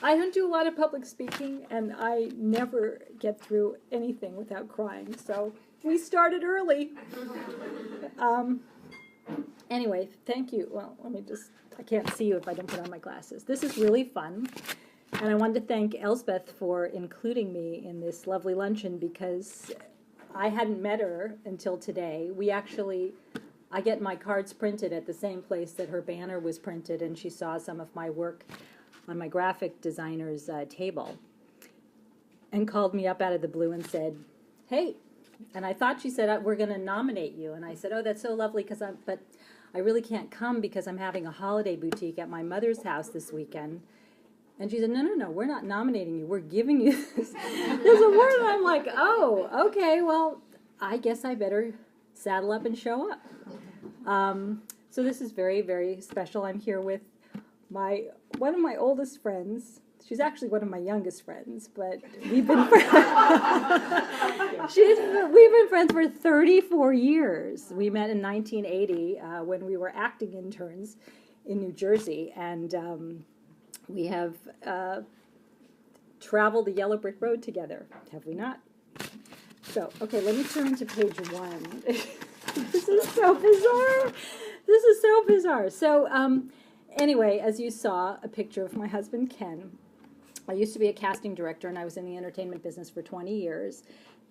I don't do a lot of public speaking, and I never get through anything without crying, so we started early. Anyway, thank you. Well, I can't see you if I don't put on my glasses. This is really fun, and I wanted to thank Elsbeth for including me in this lovely luncheon because I hadn't met her until today. I get my cards printed at the same place that her banner was printed, and she saw some of my work on my graphic designer's table and called me up out of the blue and said, hey, and I thought she said, we're going to nominate you. And I said, oh, that's so lovely, but I really can't come because I'm having a holiday boutique at my mother's house this weekend. And she said, no, we're not nominating you. We're giving you this award. And I'm like, oh, okay, well, I guess I better saddle up and show up. So this is very, very special. I'm here with one of my oldest friends. She's actually one of my youngest friends, but we've been friends for 34 years. We met in 1980 when we were acting interns in New Jersey, and we have traveled the Yellow Brick Road together, have we not? So, okay, let me turn to page 1. This is so bizarre. So, anyway, as you saw, a picture of my husband, Ken. I used to be a casting director, and I was in the entertainment business for 20 years.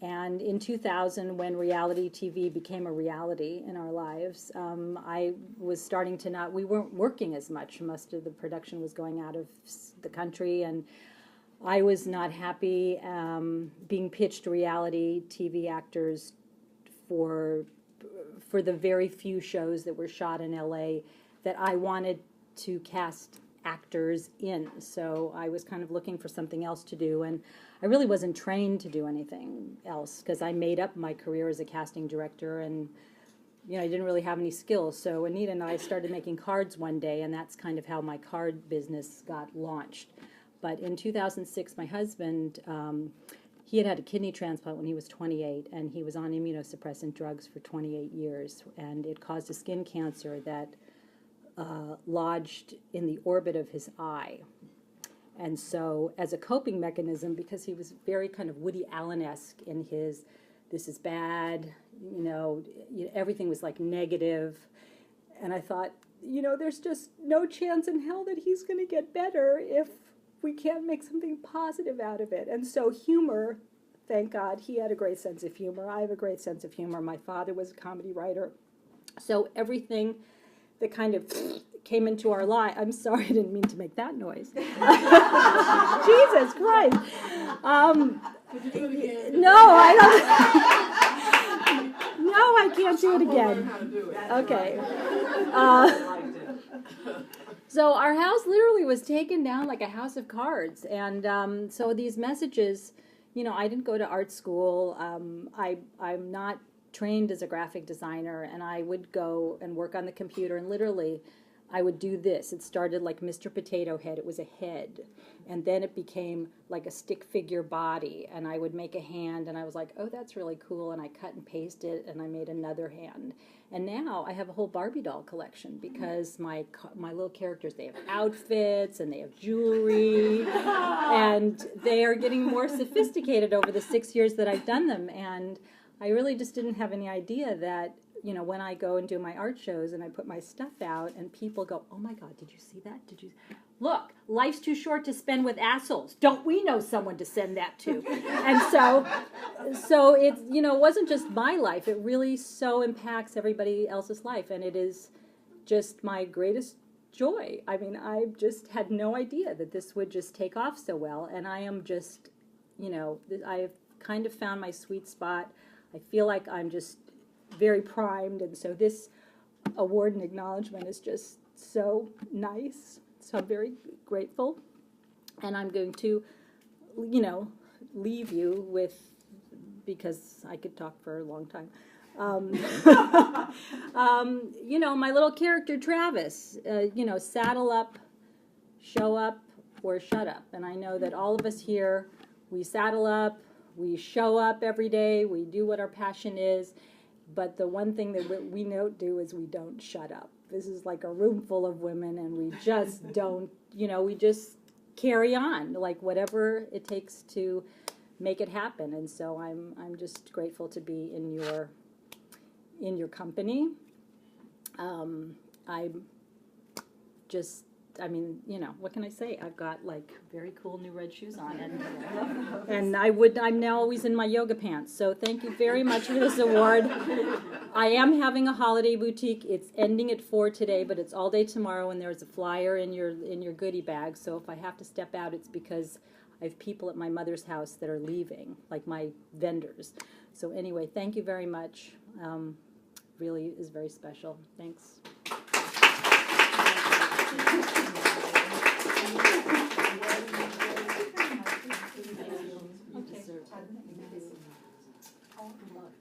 And in 2000, when reality TV became a reality in our lives, I was starting to we weren't working as much. Most of the production was going out of the country, and I was not happy being pitched reality TV actors for the very few shows that were shot in LA that I wanted to cast actors in. So I was kind of looking for something else to do, and I really wasn't trained to do anything else because I made up my career as a casting director, and I didn't really have any skills. So Anita and I started making cards one day, and that's kind of how my card business got launched. But in 2006, my husband, he had a kidney transplant when he was 28, and he was on immunosuppressant drugs for 28 years, and it caused a skin cancer that lodged in the orbit of his eye. And so as a coping mechanism, because he was very kind of Woody Allen-esque in his, this is bad, everything was like negative. And I thought, there's just no chance in hell that he's going to get better if we can't make something positive out of it. And so humor, thank God, he had a great sense of humor. I have a great sense of humor. My father was a comedy writer. So everything that kind of came into our life. I'm sorry, I didn't mean to make that noise. Jesus Christ. Could you do it again? No, I don't. No, I can't do it again. How to do it. Okay. So our house literally was taken down like a house of cards. And so these messages, I didn't go to art school. I'm not trained as a graphic designer, and I would go and work on the computer, and literally I would do this. It started like Mr. Potato Head. It was a head, and then it became like a stick figure body, and I would make a hand, and I was like, oh, that's really cool, and I cut and pasted, and I made another hand. And now I have a whole Barbie doll collection because my little characters, they have outfits and they have jewelry, and they are getting more sophisticated over the 6 years that I've done them. And I really just didn't have any idea that, when I go and do my art shows and I put my stuff out and people go, oh my God, did you see that? Look, life's too short to spend with assholes. Don't we know someone to send that to? And so it, wasn't just my life. It really so impacts everybody else's life. And it is just my greatest joy. I mean, I just had no idea that this would just take off so well. And I am just, I've kind of found my sweet spot. I feel like I'm just very primed, and so this award and acknowledgement is just so nice. So I'm very grateful, and I'm going to, leave you with, because I could talk for a long time. My little character Travis, saddle up, show up, or shut up. And I know that all of us here, we saddle up, we show up every day, we do what our passion is, but the one thing that we don't do is we don't shut up. this is like a room full of women, and we just don't, we just carry on, like whatever it takes to make it happen. And so I'm just grateful to be in your company. What can I say? I've got like very cool new red shoes on, and I'm now always in my yoga pants. So thank you very much for this award. I am having a holiday boutique. It's ending at 4 today, but it's all day tomorrow, and there's a flyer in your goodie bag. So if I have to step out, it's because I have people at my mother's house that are leaving, like my vendors. So anyway, thank you very much. Really is very special. Thanks.